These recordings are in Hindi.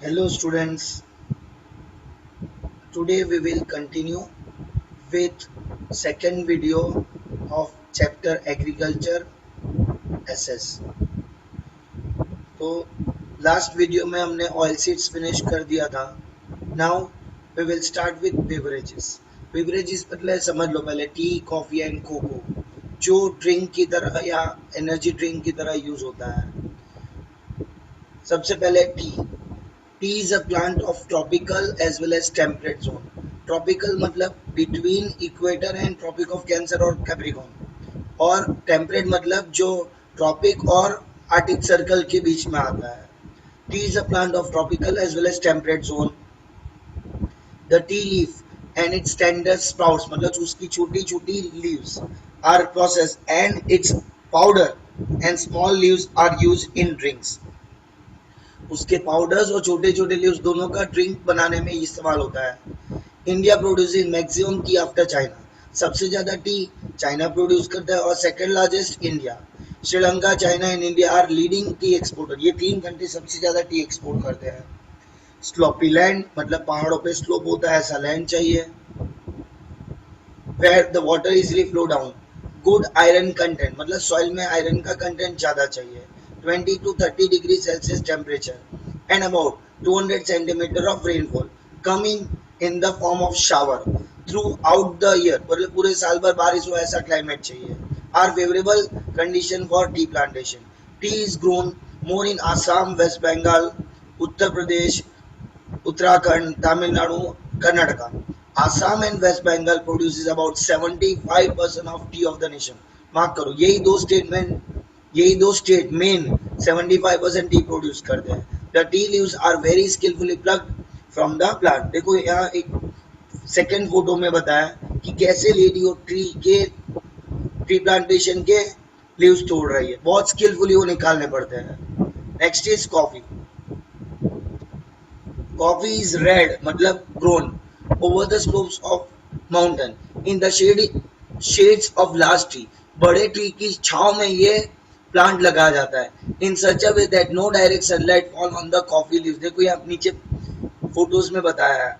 Hello students, today we will continue with second video of chapter agriculture SS. तो लास्ट वीडियो में हमने ऑयल सीड्स फिनिश कर दिया था. Now we will start with beverages. Beverages मतलब समझ लो पहले टी, कॉफी एंड कोको जो ड्रिंक की तरह या एनर्जी ड्रिंक की तरह यूज होता है. सबसे पहले T. Tea is a plant of tropical as well as temperate zone. Tropical मतलब between equator and Tropic of Cancer और Capricorn, और temperate मतलब जो tropic और Arctic Circle के बीच में आता है. Tea is a plant of tropical as well as temperate zone. The tea leaf and its tender sprouts मतलब उसकी छोटी छोटी leaves are processed and its powder and small leaves are used in drinks. उसके पाउडर्स और छोटे छोटे लीव्स दोनों का ड्रिंक बनाने में इस्तेमाल होता है. India producing maximum tea after China. सबसे ज्यादा टी चाइना प्रोड्यूस करता है और second largest India. Sri Lanka, China and India are leading tea exporter. ये तीन कंट्री सबसे ज्यादा टी एक्सपोर्ट करते हैं. स्लोपी लैंड मतलब पहाड़ों पे स्लोप होता है ऐसा लैंड चाहिए. Where the water easily flow down. Good iron content मतलब सॉइल में आयरन का कंटेंट ज्यादा चाहिए. 20 to 30 degree Celsius temperature and about 200 centimeter of rainfall coming in the form of shower throughout the year. मतलब पूरे साल भर बारिश हो ऐसा क्लाइमेट चाहिए. Are favorable condition for tea plantation. Tea is grown more in Assam, West Bengal, Uttar Pradesh, Uttarakhand, Tamil Nadu, Karnataka. Assam and West Bengal produces about 75% of tea of the nation. Mark करो यही दो स्टेट मेन 75% टी प्रोड्यूस करते हैं. The tea leaves are very skilfully plugged from the plant. देखो यहाँ एक सेकंड फोटो में बताया कि कैसे लेडी वो ट्री प्लांटेशन के लीव्स तोड़ रही है. बहुत स्किलफुली वो निकालने पड़ते हैं. Next is coffee. Coffee is red मतलब grown over the slopes of mountain in the shades of large tree. बड़े ट्री की छाव में ये प्लांट लगाया जाता है. In such a way that no direct sunlight fall on the coffee leaves. देखो यहाँ नीचे फोटोज में बताया है.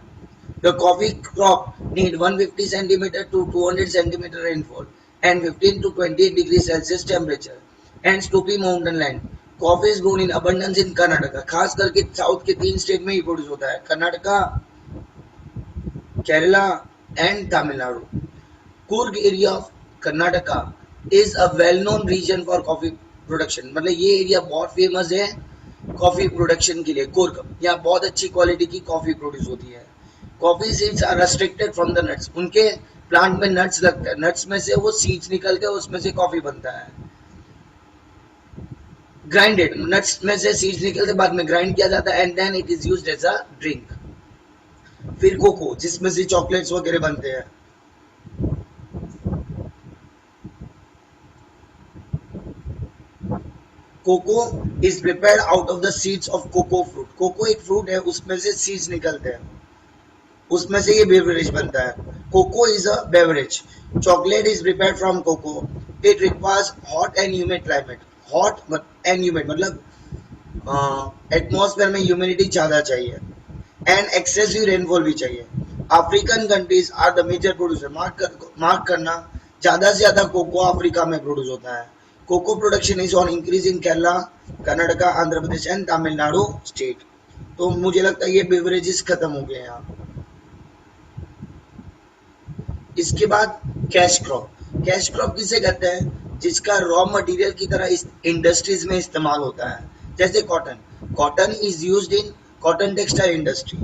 The coffee crop need 150 centimetre to 200 centimetre rainfall and 15 to 28 degree Celsius temperature and sloppy mountain land. Coffee is grown in abundance in Karnataka. खास करके साउथ के तीन स्टेट में ही प्रोड्यूस होता है, Karnataka, Kerala and Tamil Nadu. Coorg area of Karnataka is a well-known region for coffee production. मतलब ये एरिया बहुत फेमस है कॉफी प्रोडक्शन के लिए. कुर्ग यहाँ बहुत अच्छी क्वालिटी की कॉफी प्रोड्यूस होती है. Coffee seeds are restricted from the nuts. उनके प्लांट में नट्स लगते हैं, नट्स में से वो सीड्स निकलते हैं, उसमें से कॉफी बनता है. ग्राइंडेड नट्स में से सीड्स निकलते बाद में ग्राइंड किया जाता है and then it is used as a drink. फिर कोको जिसमें से चॉकलेट्स वगैरह बनते हैं. Cocoa is prepared out of the seeds of cocoa fruit. Cocoa एक फ्रूट है, उसमें से सीड्स निकलते हैं, उसमें से ये बेवरेज बनता है. Cocoa is a beverage. Chocolate is prepared from cocoa. It requires hot and humid climate. Hot and humid मतलब एटमॉस्फेयर में ह्यूमिडिटी ज़्यादा चाहिए एंड एक्सेसिव रेनफॉल भी चाहिए. African countries are the major producer. Mark करना ज़्यादा से ज़्यादा कोको अफ्रीका में प्रोड्यूस होता है. Cocoa production is on increase in Kerala, Karnataka, Andhra Pradesh and Tamil Nadu state. तो मुझे लगता है ये बेवरेजेस खत्म हो गए यहाँ. इसके बाद कैश क्रॉप. कैश क्रॉप किसे कहते हैं? जिसका रॉ मटेरियल की तरह इस इंडस्ट्रीज में इस्तेमाल होता है. जैसे cotton. Cotton is used in cotton textile industry.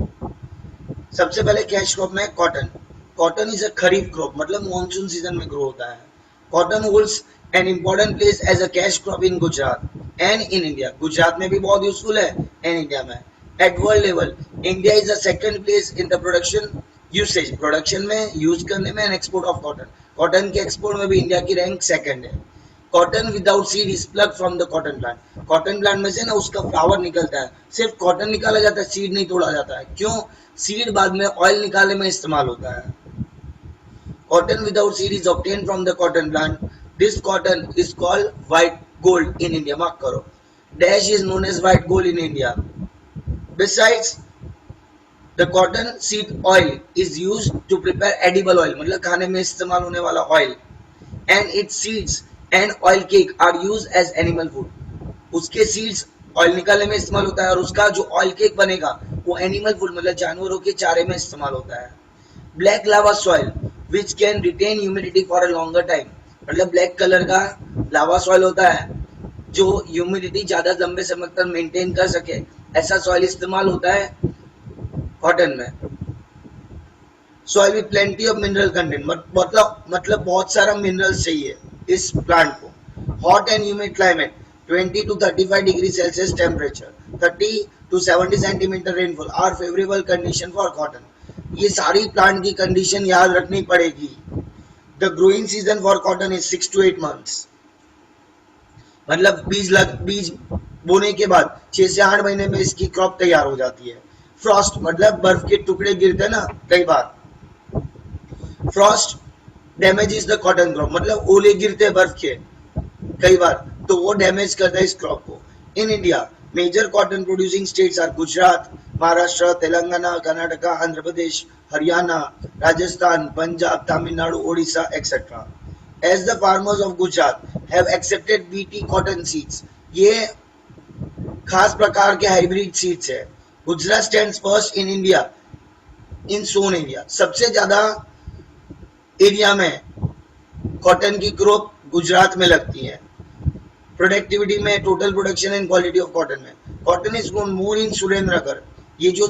सबसे पहले कैश क्रॉप में cotton. Cotton is a kharif crop मतलब मॉनसून सीजन में ग्रो होता है. Cotton holds an important place as a cash crop in Gujarat and in India. Gujarat में भी बहुत यूजफुल है एंड इंडिया में. At world level India is the second place in the production usage. Production में यूज करने में and export of cotton. Cotton के एक्सपोर्ट में भी इंडिया की रैंक सेकंड है. Cotton without seed is plug from the cotton plant. Cotton plant में से ना उसका फ्लावर निकलता है, सिर्फ कॉटन निकाला जाता है, सीड नहीं तोड़ा जाता है. क्यों? सीड बाद में ऑयल निकालने में इस्तेमाल होता है. Cotton without seed is obtain from the cotton plant. This cotton is called white gold in India. Mark करो. Dash is known as white gold in India. Besides, the cotton seed oil is used to prepare edible oil, मतलब खाने में इस्तेमाल होने वाला oil, and its seeds and oil cake are used as animal food. उसके seeds ऑयल निकालने में इस्तेमाल होता है और उसका जो ऑयल केक बनेगा वो एनिमल फूड मतलब जानवरों के चारे में इस्तेमाल होता है. Black lava soil which can retain humidity for a longer time, मतलब ब्लैक कलर का लावा सॉइल होता है जो ह्यूमिडिटी ज्यादा लंबे समय तक मेंटेन कर सके, ऐसा सॉइल इस्तेमाल होता है कॉटन में. Soil with plenty of mineral content, मतलब बहुत सारा मिनरल्स चाहिए इस प्लांट को. Hot and humid climate, 20 to 35 degree Celsius temperature, 30 to 70 centimetre rainfall are favourable condition for cotton. ये सारी प्लांट की कंडीशन याद रखनी पड़ेगी. The growing season for cotton is 6 to 8 months, मतलब बीज बोने के बाद 6 से 8 महीने में इसकी क्रॉप तैयार हो जाती है. फ्रॉस्ट मतलब बर्फ के टुकड़े गिरते हैं ना कई बार, frost damages the cotton crop, मतलब ओले गिरते हैं बर्फ के कई बार तो वो डैमेज करता है इस क्रॉप को. In India major cotton producing states are Gujarat, Maharashtra, Telangana, Karnataka, Andhra Pradesh, Haryana, Rajasthan, Punjab, Tamil Nadu, Odisha etcetera. As the farmers of Gujarat have accepted BT cotton seeds, ये खास प्रकार के हाइब्रिड सीड्स है. Gujarat stands first in India in sown area, सबसे ज्यादा एरिया में कॉटन की क्रॉप गुजरात में लगती है. प्रोडक्टिविटी में, total production and quality of cotton में, कॉटन इज ग्रोन मोर इन सुरेंद्रनगर. ये जो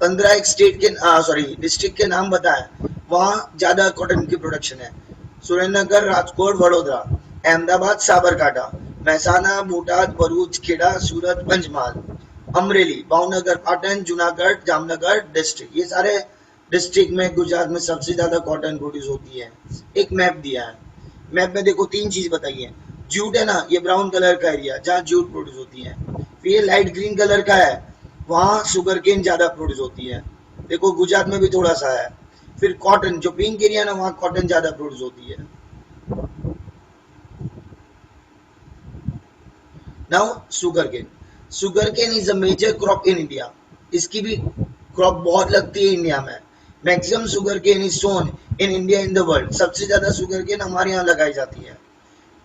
15 एक स्टेट के डिस्ट्रिक्ट के नाम बताए वहाँ ज्यादा कॉटन की प्रोडक्शन है. सुरेंद्रनगर, राजकोट, वडोदरा, अहमदाबाद, साबरकांठा, महसाना, बोटाद, भरूच, खेड़ा, सूरत, पंचमहाल, अमरेली, भावनगर, पाटन, जूनागढ़, जामनगर डिस्ट्रिक्ट, ये सारे डिस्ट्रिक्ट में गुजरात में सबसे ज्यादा कॉटन प्रोड्यूस होती है. एक मैप दिया है, मैप में देखो 3 चीज बताई है. जूट है ना, ये ब्राउन कलर का एरिया जहाँ जूट प्रोड्यूस होती है. फिर ये लाइट ग्रीन कलर का है, वहाँ शुगर केन ज्यादा प्रोड्यूस होती है. देखो गुजरात में भी थोड़ा सा है. फिर कॉटन जो पिंक एरिया ना वहाँ कॉटन ज्यादा प्रोड्यूस होती है. Now sugar cane is a major crop in India, इसकी भी क्रॉप बहुत लगती है इंडिया में. Maximum sugar cane is sown in India in the world, सबसे ज्यादा शुगर केन हमारे यहाँ लगाई जाती है.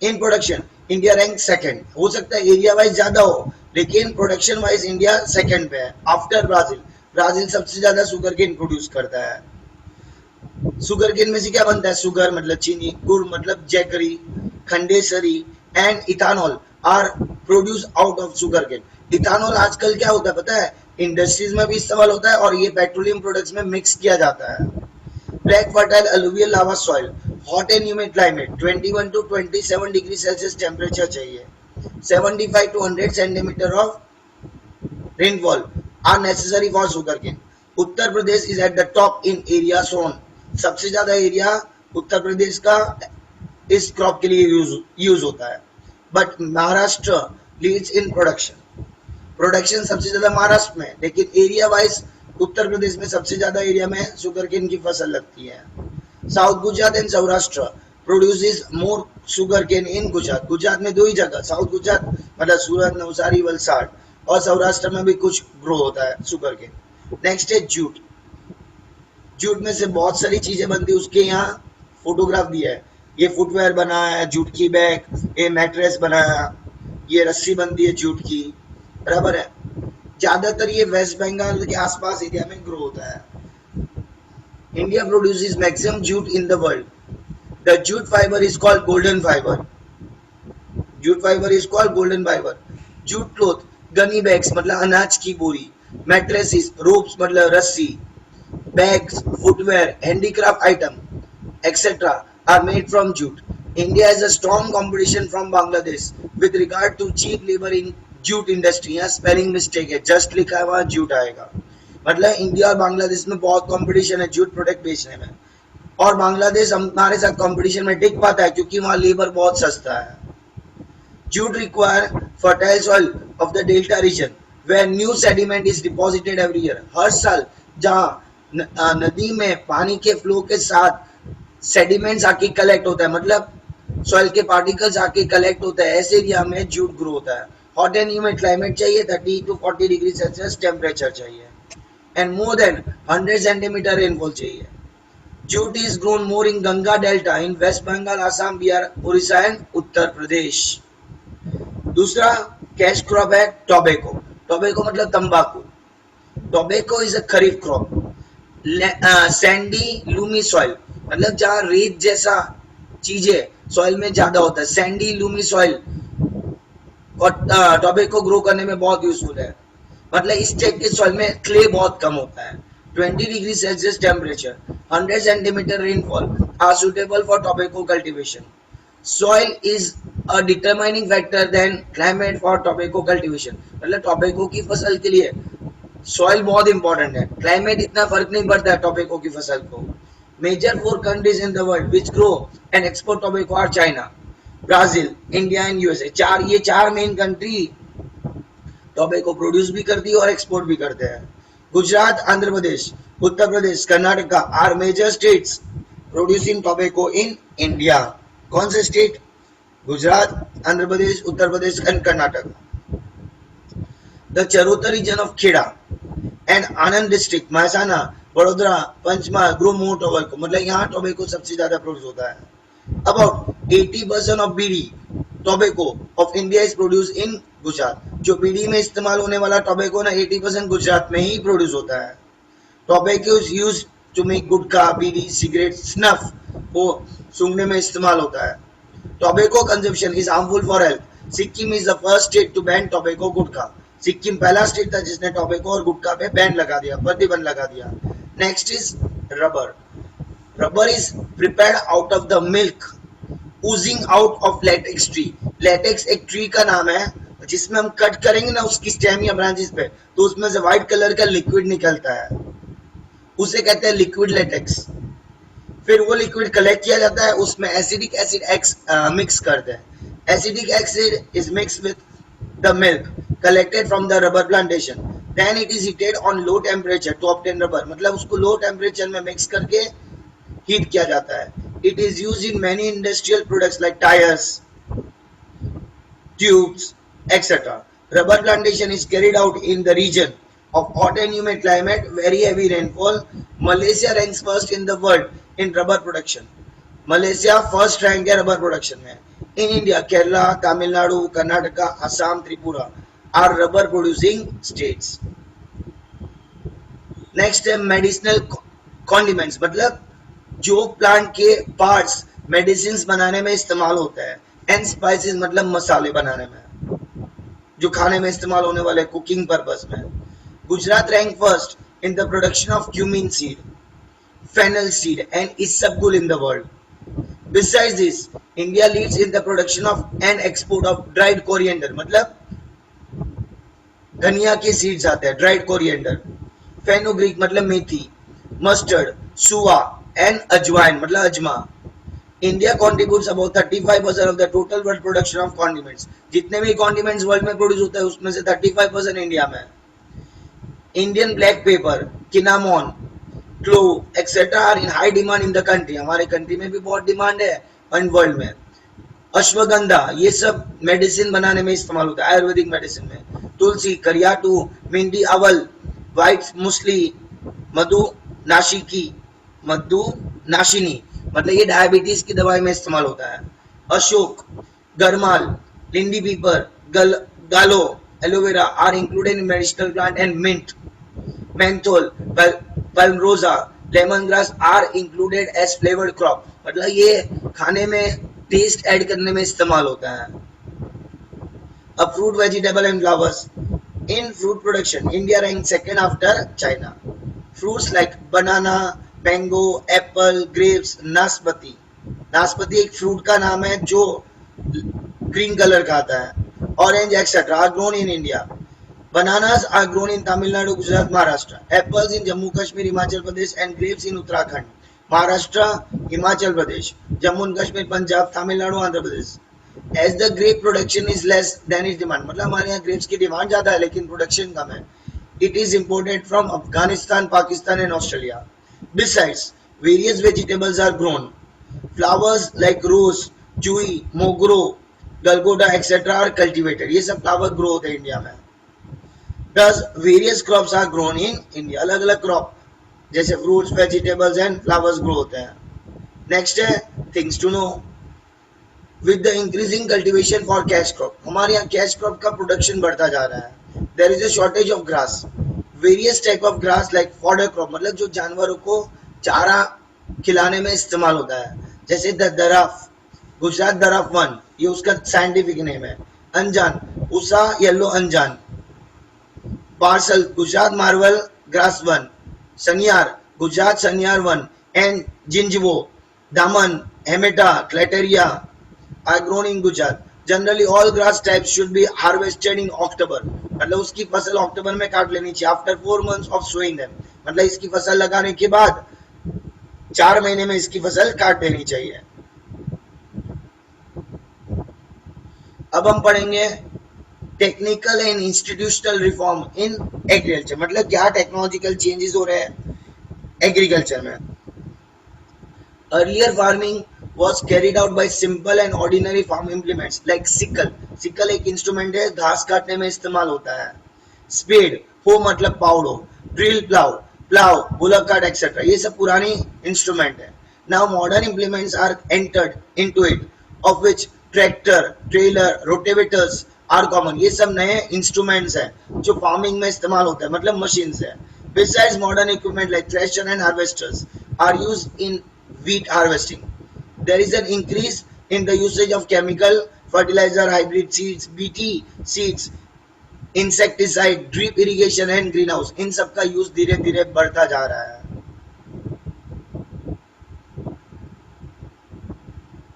In production India rank second, हो सकता है एरिया वाइज ज्यादा हो लेकिन प्रोडक्शन वाइज इंडिया सेकंड पे है आफ्टर ब्राजील. ब्राजील सबसे ज्यादा शुगर केन प्रोड्यूस करता है. शुगर केन में से क्या बनता है? शुगर मतलब चीनी, गुड़ मतलब jaggery, khandsari and ethanol are produce out of sugar cane. Ethanol आजकल क्या होता है पता है, इंडस्ट्रीज में भी इस्तेमाल होता है और ये पेट्रोलियम प्रोडक्ट्स में मिक्स किया जाता है. Black fertile alluvial lava soil, hot and humid climate, 21 to 27 degree Celsius temperature चाहिए, 75 to 100 centimetre of rainfall are necessary for sugar cane. Uttar Pradesh is at the top in area zone, सबसे ज्यादा एरिया उत्तर प्रदेश का इस क्रॉप के लिए यूज होता है. But Maharashtra leads in production सबसे ज्यादा महाराष्ट्र में, लेकिन एरिया वाइज उत्तर प्रदेश में सबसे ज्यादा एरिया में शुगर केन की फसल लगती है. South Gujarat and Saurashtra produces more sugar cane in Gujarat. Gujarat में 2 ही जगह, साउथ गुजरात मतलब सूरत, नवसारी, वलसाड, और सौराष्ट्र में भी कुछ ग्रो होता है शुगर केन. नेक्स्ट है जूट. जूट में से बहुत सारी चीजें बनती है, उसके यहाँ फोटोग्राफ दिया है. ये फुटवेयर बना है जूट की, बैग, ये मैट्रेस बनाया, ये रस्सी बनती है जूट की, बराबर है. ज्यादातर ये वेस्ट बंगाल के आसपास एरिया में ग्रो होता है. India produces maximum jute in the world. The jute fibre is called golden fibre. Jute fibre is called golden fibre. Jute cloth, gunny bags मतलब अनाज की बोरी, मैट्रेसेस, रोप्स मतलब रस्सी, bags, footwear, handicraft item etcetera are made from jute. India has a strong competition from Bangladesh with regard to cheap labor in jute industry. यहाँ स्पेलिंग मिस्टेक है, जस्ट लिखा है वहाँ जूट आएगा. मतलब इंडिया और बांग्लादेश में बहुत कंपटीशन है जूट प्रोडक्ट बेचने में, और बांग्लादेश हमारे साथ कंपटीशन में टिक पाता है क्योंकि वहाँ लेबर बहुत सस्ता है. Jute require fertile soil of the delta region where new sediment is deposited every year. हर साल जहाँ नदी में पानी के फ्लो के साथ सेडिमेंट्स आके कलेक्ट होता है, मतलब सॉइल के पार्टिकल्स आके कलेक्ट होता है, ऐसे एरिया में जूट ग्रो होता है. हॉट एंड ह्यूमिड क्लाइमेट चाहिए, 30 to 40 डिग्री सेल्सियस टेम्परेचर चाहिए, and more than 100 centimetre rainfall चाहिए. Jute is grown more in Ganga Delta in West Bengal, Assam, Bihar, Orissa and Uttar Pradesh. दूसरा कैश क्रॉप है टोबैको. टोबैको मतलब तंबाकू. Tobacco is a kharif crop. Sandy Lumi soil मतलब जहाँ रेत जैसा चीजें सॉइल में ज्यादा होता है, सैंडी लूमी सॉइल और टोबैको ग्रो करने में बहुत यूजफुल है. मतलब इस टाइप के सॉइल में क्ले बहुत कम होता है. 20 degree Celsius temperature, 100 centimetre rainfall are suitable for tobacco cultivation. Soil is a determining factor than climate for tobacco cultivation. मतलब टोबैको की फसल के लिए सॉइल बहुत इंपॉर्टेंट है, क्लाइमेट इतना फर्क नहीं पड़ता है टोबैको की फसल को. Major 4 countries in the world which grow and export tobacco are China, Brazil, India and USA. ये चार मेन कंट्री टोबैको प्रोड्यूस भी करती है और एक्सपोर्ट भी करते हैं. Gujarat, Andhra Pradesh, Uttar Pradesh, Karnataka are major states producing tobacco in India. कौन से state? Gujarat, Andhra Pradesh, Uttar Pradesh and Karnataka. The Charotar region of Kheda and Anand district, Mehsana, Vadodara, Panchmahal grow more tobacco. मतलब यहाँ टोबैको सबसे ज्यादा प्रोड्यूस होता है. About 80% of bidi tobacco of India is produce in Gujarat. जो बीड़ी में इस्तेमाल होने वाला टोबैको ना 80% गुजरात में ही प्रोड्यूस होता है. Tobacco is used to make gutkha, bidi, cigarette, snuff वो सूंघने में इस्तेमाल होता है. Tobacco consumption is harmful for health. Sikkim is the first state to ban tobacco gutkha. Sikkim पहला स्टेट था जिसने टोबैको और गुटखा पे बैन लगा दिया, प्रतिबंध लगा दिया. Next is rubber. Rubber is prepared out of the milk oozing out of latex tree. latex एक ट्री का नाम है जिसमें हम कट करेंगे ना उसकी स्टेम या ब्रांचेस पे तो उसमें से व्हाइट कलर का लिक्विड निकलता है, उसे कहते हैं लिक्विड लेटेक्स. फिर वो लिक्विड कलेक्ट किया जाता है, उसमें एसिडिक एसिड मिक्स करते हैं. Acidic acid is mix with the milk collected from the rubber plantation. Then it is heated on low temperature to obtain rubber. मतलब उसको लो टेम्परेचर में मिक्स करके हीट किया जाता है. It is used in many industrial products like tires, tubes, etc. Rubber plantation is carried out in the region of hot and humid climate, very heavy rainfall. Malaysia ranks first in the world in rubber production. Malaysia first rank है rubber production में. In India, Kerala, Tamil Nadu, Karnataka, Assam, Tripura are rubber producing states. Next है medicinal condiments. मतलब जो प्लांट के पार्ट्स मेडिसिन बनाने में इस्तेमाल होता है. एंड स्पाइसेस मतलब मसाले बनाने में जो खाने में इस्तेमाल होने वाले कुकिंग पर्पस में. Gujarat rank first in the production of cumin seed, fennel seed and isabgol in the world. Besides this India leads in the production of and export of dried coriander. मतलब धनिया के सीड्स आते हैं, ड्राइड कोरिएंडर. फेनुग्रीक मतलब मेथी, मस्टर्ड, सुआ and ajwain मतलब अजमा. India contributes about 35% of the total world production of condiments. जितने भी condiments वर्ल्ड में प्रोड्यूस होता है उसमें से 35% इंडिया में. Indian black pepper, cinnamon, clove etc. are in high demand in the country. हमारे कंट्री में भी बहुत डिमांड है और वर्ल्ड में. अश्वगंधा ये सब मेडिसिन बनाने में इस्तेमाल होता है, आयुर्वेदिक मेडिसिन में. तुलसी, करियाटू, मिंडी अवल, व्हाइट मुसली, मधु नाशिनी मतलब ये डायबिटीज की दवाई में इस्तेमाल होता है. अशोक, गरमाल, लिंडी पीपर, गालो, aloe vera are included in medicinal plant and mint, menthol, palmarosa, lemon grass are included as flavoured crop. मतलब ये खाने में टेस्ट ऐड करने में इस्तेमाल होता है. अब fruit, vegetable and flowers. In fruit production, India ranks second after China. Fruits like banana, mango, apple, grapes, नाशपाती. नाशपाती एक फ्रूट का नाम है जो ग्रीन कलर का आता है. Orange, etc. are grown in India. Bananas are grown in Tamil Nadu, Gujarat, Maharashtra. Apples in Jammu Kashmir, Himachal Pradesh and grapes in Uttarakhand, Maharashtra, Himachal Pradesh, Jammu and Kashmir, Punjab, Tamil Nadu, Andhra Pradesh. As the grape production is less than its demand. मतलब हमारे यहाँ grapes की डिमांड ज़्यादा है लेकिन प्रोडक्शन कम है. It is imported from Afghanistan, Pakistan and Australia. Besides, various vegetables are grown. Flowers like rose, jui, mogro, गलगोटा एक्सेट्रा आर कल्टिवेटेड, ये सब फ्लावर ग्रो होते हैं इंडिया में। Thus various crops are grown in India, अलग अलग क्रॉप जैसे fruits vegetables and flowers grow होते हैं। नेक्स्ट है things to know, with the increasing cultivation for cash crop, हमारे यहाँ कैश क्रॉप का प्रोडक्शन बढ़ता जा रहा है। There is a shortage of grass, various type of grass like fodder crop, मतलब जो जानवरों को चारा खिलाने में इस्तेमाल होता है, जैसे द दराफ, गुजरात दराफ वन, ये उसका साइंटिफिक नेम है। अनजान, उषा येलो अनजान। पार्सल, गुजरात मार्वल ग्रास वन। सनियार, गुजरात सनियार वन। एंड जिंजवो, दामन, हेमेटा, क्लेटेरिया are grown in Gujarat. Generally all grass types should be harvested in October, मतलब उसकी फसल अक्टूबर में काट लेनी चाहिए। After 4 months of sowing them, मतलब इसकी फसल लगाने के बाद 4 महीने में इसकी फसल काट देनी चाहिए। अब हम पढ़ेंगे technical and institutional reform in agriculture, मतलब क्या टेक्नोलॉजिकल चेंजेस हो रहे हैं एग्रीकल्चर में। Earlier farming was carried out by simple and ordinary farm implements like sickle, sickle एक इंस्ट्रूमेंट है, घास काटने में इस्तेमाल होता है। स्पेड, हो मतलब पावड़ो। Drill plough, plough, bullock cart etcetera, ये सब पुरानी इंस्ट्रूमेंट है। Now modern implements are entered into it, of which tractor, trailer, rotavators are common, ये सब नए इंस्ट्रूमेंट्स हैं जो फार्मिंग में इस्तेमाल होता है, मतलब मशीन्स है। Besides modern equipment like thresher and harvesters are used in wheat harvesting, there is an increase in the usage of chemical fertilizer, hybrid seeds, bt seeds, insecticide, drip irrigation and greenhouse, इन सब का यूज धीरे धीरे बढ़ता जा रहा है।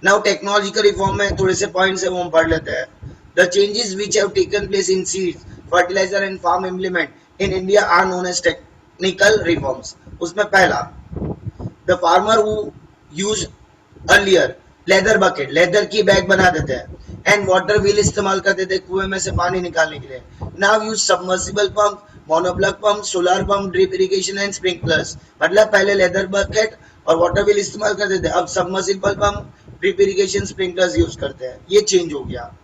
नाउ टेक्नोलॉजिकल रिफॉर्म में थोड़े से पॉइंट्स है वो हम पढ़ लेते हैं। The changes which have taken place in seeds, fertilizer and farm implement in India are known as technical reforms. उसमें पहला, the farmer who use earlier leather bucket, leather की बैग बना देते हैं, एंड वाटर व्हील इस्तेमाल करते थे कुएं में से पानी निकालने के लिए। Now use submersible pump, monoblock pump, solar pump, drip irrigation and sprinklers, मतलब पहले लेदर बकेट और वाटर व्हील इस्तेमाल करते थे, अब submersible pump, drip irrigation, sprinklers use करते हैं। ये चेंज हो गया,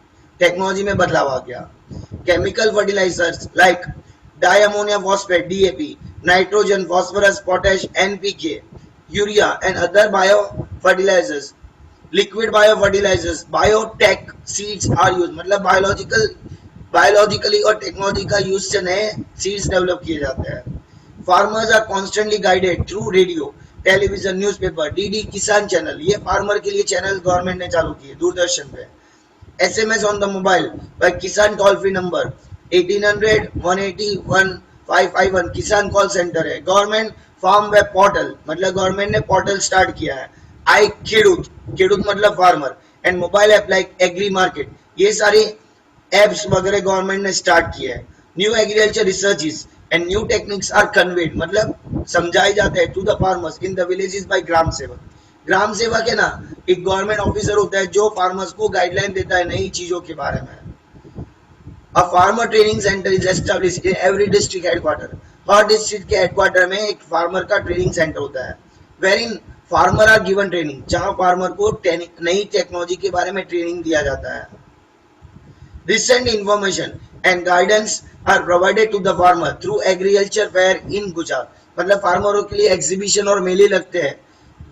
टेक्नोलॉजी में बदलाव आ गया। Chemical fertilizers like di ammonia phosphate DAP, nitrogen, phosphorus, potash NPK, urea and other bio fertilizers, liquid bio fertilizers, biotech seeds are used, मतलब बायोलॉजिकली और टेक्नोलॉजी का यूज से नए सीड्स डेवलप किए जाते हैं। Farmers are constantly guided through radio, television, newspaper, DD Kisan channel, ये फार्मर के लिए चैनल गवर्नमेंट ने चालू किए दूरदर्शन पे। SMS on the mobile by Kisan toll free number 1800-180-1551 Kisan call centre है। गवर्नमेंट फार्म वेब पोर्टल, मतलब गवर्नमेंट ने पोर्टल स्टार्ट किया है। आई खेडूत, खेडूत मतलब farmer, and mobile app like agri market, ये सारी एप्स वगैरह गवर्नमेंट ने स्टार्ट किया है। New agriculture researches and new techniques are conveyed, मतलब समझाए जाते हैं to the farmers in the villages by gram sevak. ग्राम सेवक है ना, एक गवर्नमेंट ऑफिसर होता है जो फार्मर्स को गाइडलाइन देता है नई चीजों के बारे में। A farmer training center is established in every district headquarter, हर डिस्ट्रिक्ट के हेडक्वार्टर में एक फार्मर का ट्रेनिंग सेंटर होता है। Wherein farmer are given training, जहां फार्मर को नई टेक्नोलॉजी के बारे में ट्रेनिंग दिया जाता है। Recent information and guidance are provided to the farmer through agriculture fair in Gujarat, मतलब फार्मरों के लिए एग्जीबिशन और मेले लगते हैं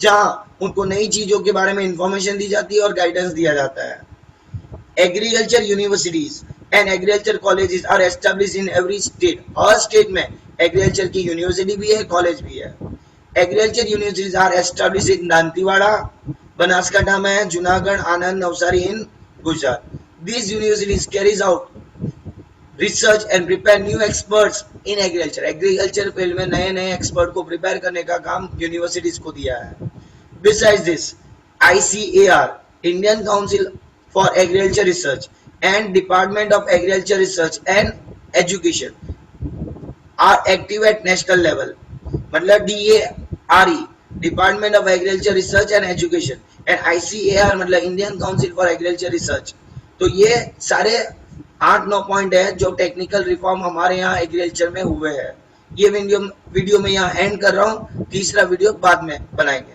जहां उनको नई चीजों के बारे में इंफॉर्मेशन दी जाती है और गाइडेंस दिया जाता है। Agriculture universities and agriculture colleges are established in every state, हर स्टेट में एग्रीकल्चर की यूनिवर्सिटी भी है, कॉलेज भी है। Agriculture universities are established in Dantiwada, Banaskantha में, Junagadh, Anand, Navsari in Gujarat. These universities carries out research and prepare new experts in agriculture. Agriculture field में नए नए एक्सपर्ट को प्रिपेयर करने का काम यूनिवर्सिटीज को दिया है। Besides this, ICAR, Indian Council for Agriculture Research and Department of Agriculture Research and Education are active at national level, मतलब DARE, Department of Agriculture Research and Education, and ICAR मतलब Indian Council for Agriculture Research। तो ये सारे 8-9 पॉइंट है जो टेक्निकल रिफॉर्म हमारे यहाँ एग्रीकल्चर में हुए हैं। ये वीडियो में यहाँ एंड कर रहा हूँ, तीसरा वीडियो बाद में बनाएंगे।